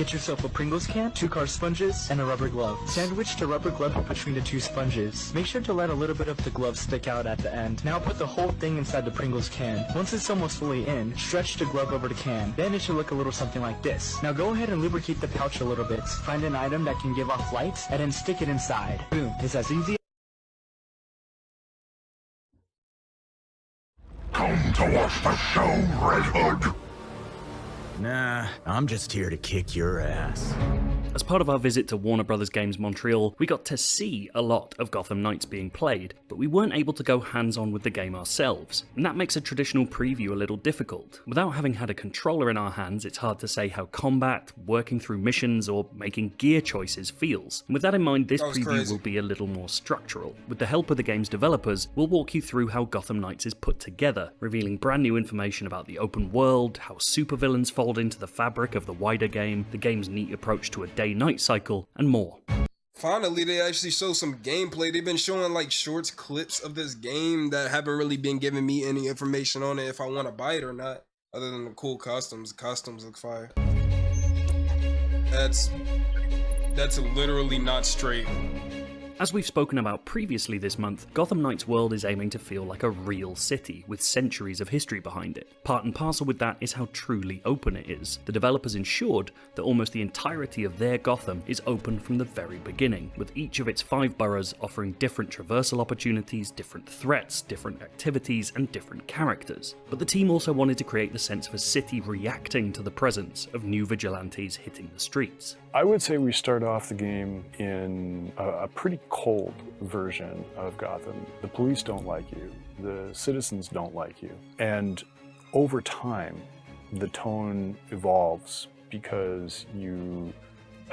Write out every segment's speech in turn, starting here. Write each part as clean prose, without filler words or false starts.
Get yourself a Pringles can, 2 car sponges, and a rubber glove. Sandwich the rubber glove between the 2 sponges. Make sure to let a little bit of the glove stick out at the end. Now put the whole thing inside the Pringles can. Once it's almost fully in, stretch the glove over the can. Then it should look a little something like this. Now go ahead and lubricate the pouch a little bit. Find an item that can give off light, and then stick it inside. Boom, it's as easy. Come to watch the show, Red Hood. Nah, I'm just here to kick your ass. As part of our visit to Warner Bros. Games Montreal, we got to see a lot of Gotham Knights being played, but we weren't able to go hands-on with the game ourselves, and that makes a traditional preview a little difficult. Without having had a controller in our hands, it's hard to say how combat, working through missions, or making gear choices feels. And with that in mind, this preview will be a little more structural. With the help of the game's developers, we'll walk you through how Gotham Knights is put together, revealing brand new information about the open world, how supervillains fold into the fabric of the wider game, the game's neat approach to a day-night cycle, and more. Finally, they actually show some gameplay. They've been showing like shorts, clips of this game that haven't really been giving me any information on it if I want to buy it or not, other than the cool costumes. The costumes look fire. That's literally not straight. As we've spoken about previously this month, Gotham Knights' world is aiming to feel like a real city, with centuries of history behind it. Part and parcel with that is how truly open it is. The developers ensured that almost the entirety of their Gotham is open from the very beginning, with each of its 5 boroughs offering different traversal opportunities, different threats, different activities, and different characters. But the team also wanted to create the sense of a city reacting to the presence of new vigilantes hitting the streets. I would say we start off the game in a pretty cold version of Gotham. The police don't like you. The citizens don't like you. And over time, the tone evolves because you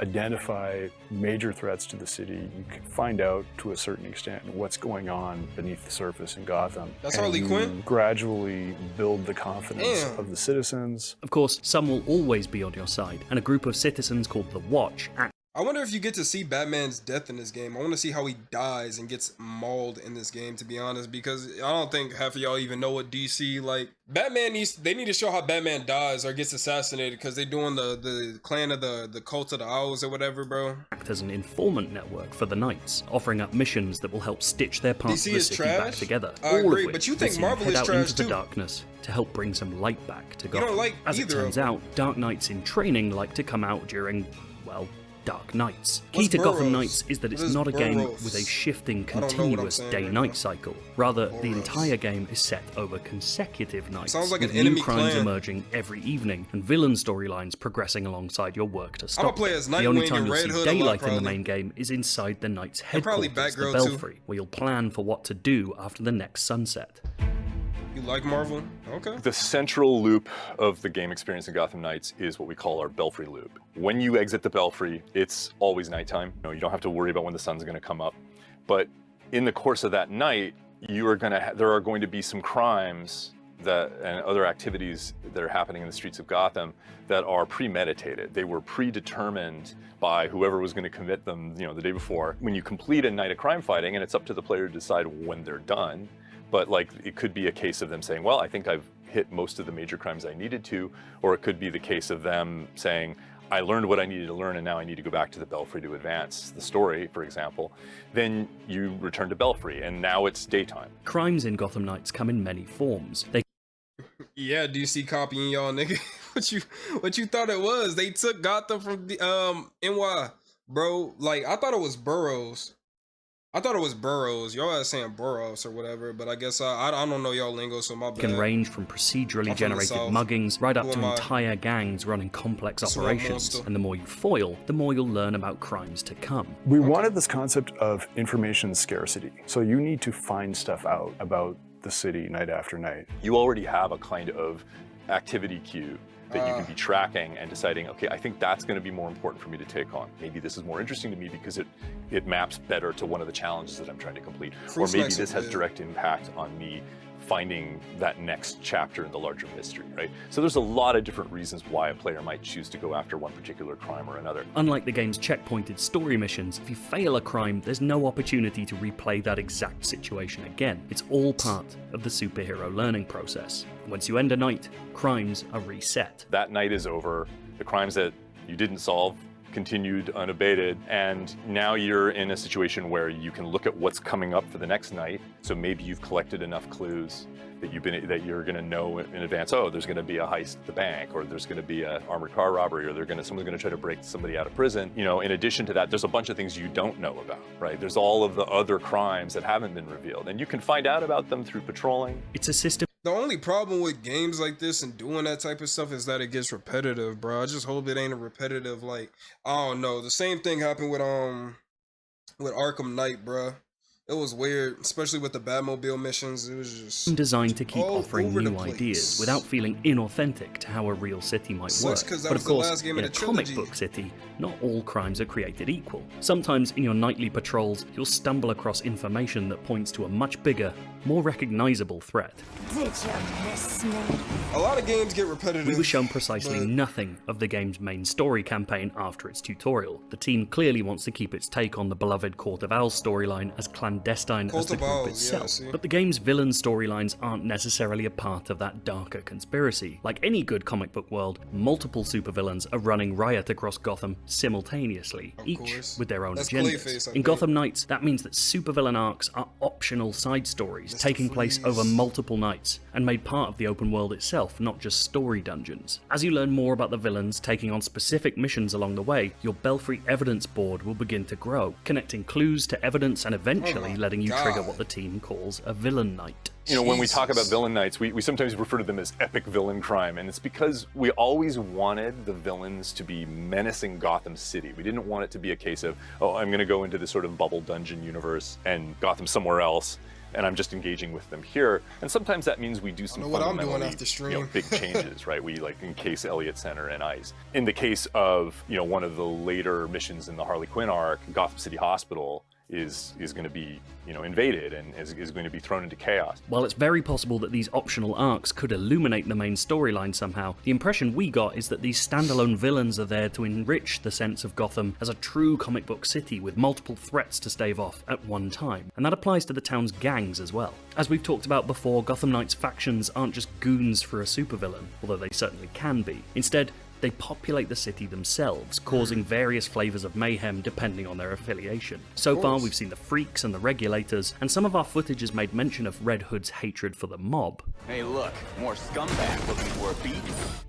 identify major threats to the city. You can find out to a certain extent what's going on beneath the surface in Gotham. That's Harley Quinn? Gradually build the confidence of the citizens. Of course, some will always be on your side, and a group of citizens called the Watch act. I wonder if you get to see Batman's death in this game. I want to see how he dies and gets mauled in this game, to be honest, because I don't think half of y'all even know what DC, like, Batman they need to show how Batman dies or gets assassinated, because they're doing the clan of the cult of the owls or whatever, bro. Act as an informant network for the Knights, offering up missions that will help stitch their parts of the city back together. I agree, but you think Marvel is head out trash into too. the darkness to help bring some light back to Gotham. You don't like As it either turns of them. out, Dark Knights in training like to come out during, well, Dark Nights. Key What's to Gotham Burroughs? Knights is that it's What is not a game Burroughs? with a shifting, I don't know what I'm continuous saying day-night right now. cycle. Rather, the Burroughs. entire game is set over consecutive nights, Sounds like with an new enemy crimes clan. emerging every evening, and villain storylines progressing alongside your work to stop I'ma play them. as The only Nightwing time and you'll Red see Hood a lot, daylight in the probably. main game is inside the Knight's And probably headquarters, the Batgirl, too. Belfry, where you'll plan for what to do after the next sunset. You like Marvel? Okay. The central loop of the game experience in Gotham Knights is what we call our Belfry loop. When you exit the Belfry, it's always nighttime. You don't have to worry about when the sun's going to come up. But in the course of that night, there are going to be some crimes and other activities that are happening in the streets of Gotham that are premeditated. They were predetermined by whoever was going to commit them, the day before. When you complete a night of crime fighting, and it's up to the player to decide when they're done, but like it could be a case of them saying, well, I think I've hit most of the major crimes I needed to, or it could be the case of them saying, I learned what I needed to learn and now I need to go back to the Belfry to advance the story, for example. Then you return to Belfry and now it's daytime. Crimes in Gotham Knights come in many forms. They Yeah, DC copying y'all, nigga. What you thought it was? They took Gotham from the NY, bro. Like I thought it was Burroughs. Y'all are saying Burroughs or whatever, but I guess I don't know y'all lingo, so my bad. can range from procedurally I'm from the generated South. muggings right up Who to am I? entire gangs running complex Swamp operations. monster. And the more you foil, the more you'll learn about crimes to come. We wanted this concept of information scarcity. So you need to find stuff out about the city night after night. You already have a kind of activity queue that you can be tracking and deciding, okay, I think that's going to be more important for me to take on. Maybe this is more interesting to me because it maps better to one of the challenges that I'm trying to complete. Fruit Or maybe snacks this are has good. direct impact on me finding that next chapter in the larger mystery, right? So there's a lot of different reasons why a player might choose to go after one particular crime or another. Unlike the game's checkpointed story missions, if you fail a crime, there's no opportunity to replay that exact situation again. It's all part of the superhero learning process. Once you end a night, crimes are reset. That night is over. The crimes that you didn't solve continued unabated, and now you're in a situation where you can look at what's coming up for the next night. So maybe you've collected enough clues that you're going to know in advance. Oh, there's going to be a heist at the bank, or there's going to be an armored car robbery, or someone's going to try to break somebody out of prison. You know, in addition to that, there's a bunch of things you don't know about, right? There's all of the other crimes that haven't been revealed, and you can find out about them through patrolling. It's a system. The only problem with games like this and doing that type of stuff is that it gets repetitive, bro. I just hope it ain't a repetitive, like, I don't know. The same thing happened with Arkham Knight, bro. It was weird, especially with the Batmobile missions. It was just designed to keep all offering over the new place. ideas without feeling inauthentic to how a real city might Sucks work. 'cause that But was of the course, last game in of a the comic trilogy. book city, not all crimes are created equal. Sometimes in your nightly patrols, you'll stumble across information that points to a much bigger, more recognizable threat. Did you miss me? A lot of games get repetitive. We were shown precisely but nothing of the game's main story campaign after its tutorial. The team clearly wants to keep its take on the beloved Court of Owls storyline as clandestine as the of group Owls, itself. yeah, see? But the game's villain storylines aren't necessarily a part of that darker conspiracy. Like any good comic book world, multiple supervillains are running riot across Gotham simultaneously, Of each course. with their own That's agendas. Clayface, I In think. Gotham Knights, that means that supervillain arcs are optional side stories taking place over multiple nights and made part of the open world itself, not just story dungeons. As you learn more about the villains taking on specific missions along the way, your Belfry evidence board will begin to grow, connecting clues to evidence and eventually letting you trigger what the team calls a villain night. You know, when we talk Jesus. about villain nights, we sometimes refer to them as epic villain crime, and it's because we always wanted the villains to be menacing Gotham City. We didn't want it to be a case of, oh, I'm going to go into this sort of bubble dungeon universe and Gotham's somewhere else, and I'm just engaging with them here. And sometimes that means we do some know what I'm doing fundamentally, after stream. you know, big changes, right? We like encase Elliott Center in ice. In the case of, you know, one of the later missions in the Harley Quinn arc, Gotham City Hospital is going to be, you know, invaded and is going to be thrown into chaos. While it's very possible that these optional arcs could illuminate the main storyline somehow, the impression we got is that these standalone villains are there to enrich the sense of Gotham as a true comic book city with multiple threats to stave off at one time. And that applies to the town's gangs as well. As we've talked about before, Gotham Knights factions aren't just goons for a supervillain, although they certainly can be. Instead, they populate the city themselves, causing various flavors of mayhem depending on their affiliation. So far, we've seen the Freaks and the Regulators, and some of our footage has made mention of Red Hood's hatred for the mob. Hey look, more scumbag looking for a beat.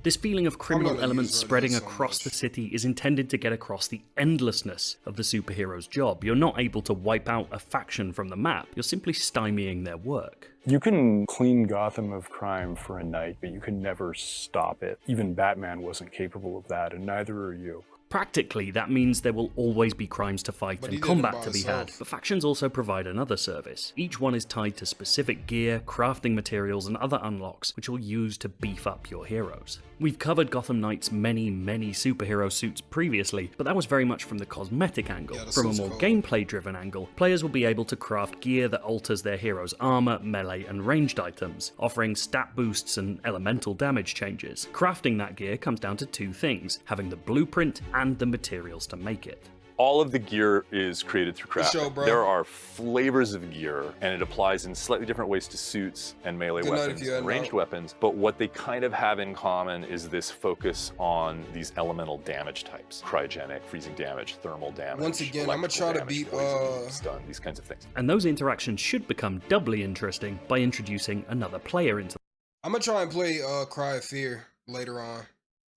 This feeling of criminal gonna elements use Red spreading Hood so across much. the city is intended to get across the endlessness of the superhero's job. You're not able to wipe out a faction from the map, you're simply stymieing their work. You can clean Gotham of crime for a night, but you can never stop it. Even Batman wasn't capable of that, and neither are you. Practically, that means there will always be crimes to fight But he and did it combat by to be himself. had, but factions also provide another service. Each one is tied to specific gear, crafting materials, and other unlocks, which you'll use to beef up your heroes. We've covered Gotham Knights' many superhero suits previously, but that was very much from the cosmetic angle. Yeah, the From a suits more cool. gameplay-driven angle, players will be able to craft gear that alters their hero's armor, melee, and ranged items, offering stat boosts and elemental damage changes. Crafting that gear comes down to two things: having the blueprint and the materials to make it. All of the gear is created through Good show, crafting. bro. There are flavors of gear, and it applies in slightly different ways to suits and melee Good night if weapons, you had and ranged no- weapons. But what they kind of have in common is this focus on these elemental damage types: cryogenic, freezing damage, thermal damage. Once again, I'ma electrical try to damage, beat, poison, stun, these kinds of things. And those interactions should become doubly interesting by introducing another player into I'm gonna try and play Cry of Fear later on.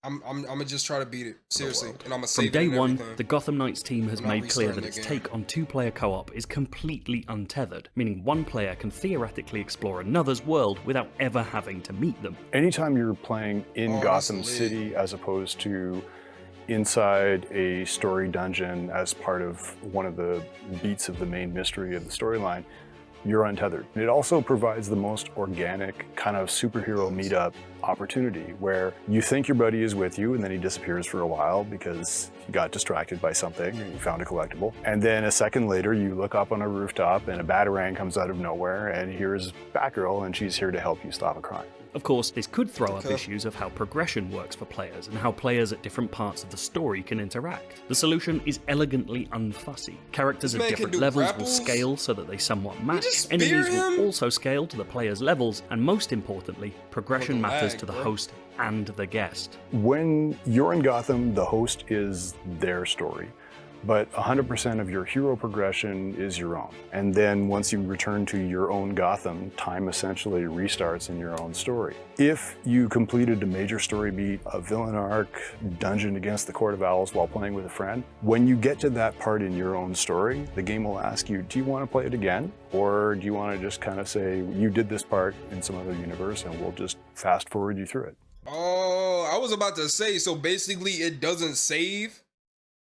I'm gonna just try to beat it, seriously, and I'm gonna From save it day and one, everything. the Gotham Knights team has I'm not made clear that restarting its the take game. on two-player co-op is completely untethered, meaning one player can theoretically explore another's world without ever having to meet them. Anytime you're playing in Oh, that's Gotham lit. City as opposed to inside a story dungeon as part of one of the beats of the main mystery of the storyline, you're untethered. It also provides the most organic kind of superhero meetup opportunity where you think your buddy is with you and then he disappears for a while because he got distracted by something or you found a collectible. And then a second later you look up on a rooftop and a Batarang comes out of nowhere and here's Batgirl and she's here to help you stop a crime. Of course, this could throw up Okay. issues of how progression works for players and how players at different parts of the story can interact. The solution is elegantly unfussy. Characters This at man can different do levels grapples? will scale so that they somewhat match. just Enemies spear will him? also scale to the player's levels, and most importantly, progression Look at matters applies to the host and the guest. When you're in Gotham, the host is their story, but 100% of your hero progression is your own. And then once you return to your own Gotham, time essentially restarts in your own story. If you completed a major story beat, a villain arc, dungeon against the Court of Owls while playing with a friend, when you get to that part in your own story, the game will ask you, do you want to play it again? Or do you want to just kind of say, you did this part in some other universe and we'll just fast forward you through it? Oh, I was about to say, so basically it doesn't save,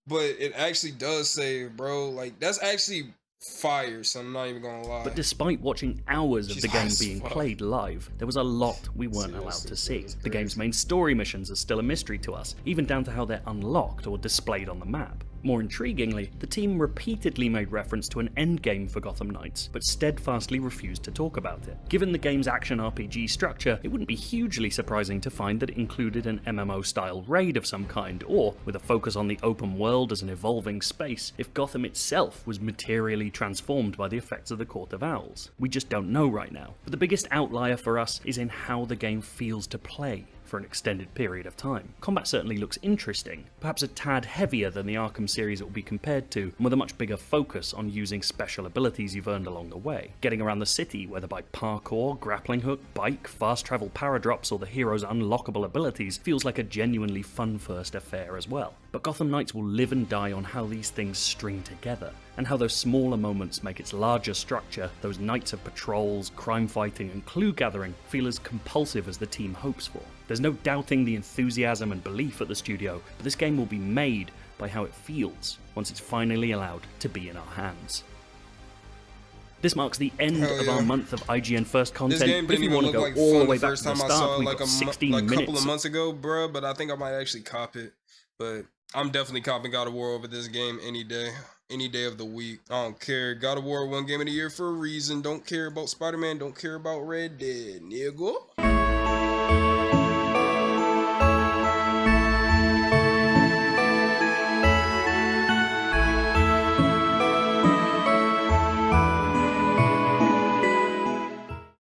but it actually does save, bro. Like, that's actually fire, so I'm not even gonna lie. But despite watching hours of the game being fuck. played live, there was a lot we weren't allowed to see. The game's main story missions are still a mystery to us, even down to how they're unlocked or displayed on the map. More intriguingly, the team repeatedly made reference to an endgame for Gotham Knights, but steadfastly refused to talk about it. Given the game's action RPG structure, it wouldn't be hugely surprising to find that it included an MMO-style raid of some kind, or, with a focus on the open world as an evolving space, if Gotham itself was materially transformed by the effects of the Court of Owls. We just don't know right now. But the biggest outlier for us is in how the game feels to play for an extended period of time. Combat certainly looks interesting, perhaps a tad heavier than the Arkham series it will be compared to, and with a much bigger focus on using special abilities you've earned along the way. Getting around the city, whether by parkour, grappling hook, bike, fast travel paradrops, or the hero's unlockable abilities, feels like a genuinely fun first affair as well. But Gotham Knights will live and die on how these things string together, and how those smaller moments make its larger structure, those nights of patrols, crime fighting, and clue gathering, feel as compulsive as the team hopes for. There's no doubting the enthusiasm and belief at the studio, but this game will be made by how it feels once it's finally allowed to be in our hands. This marks the end of our month of IGN First content, but if you want to go all the way back to the start, we've got 16 minutes. A couple of months ago, bruh, but I think I might actually cop it. But I'm definitely copping God of War over this game any day of the week. I don't care. God of War won Game of the Year for a reason. Don't care about Spider-Man. Don't care about Red Dead, nigga.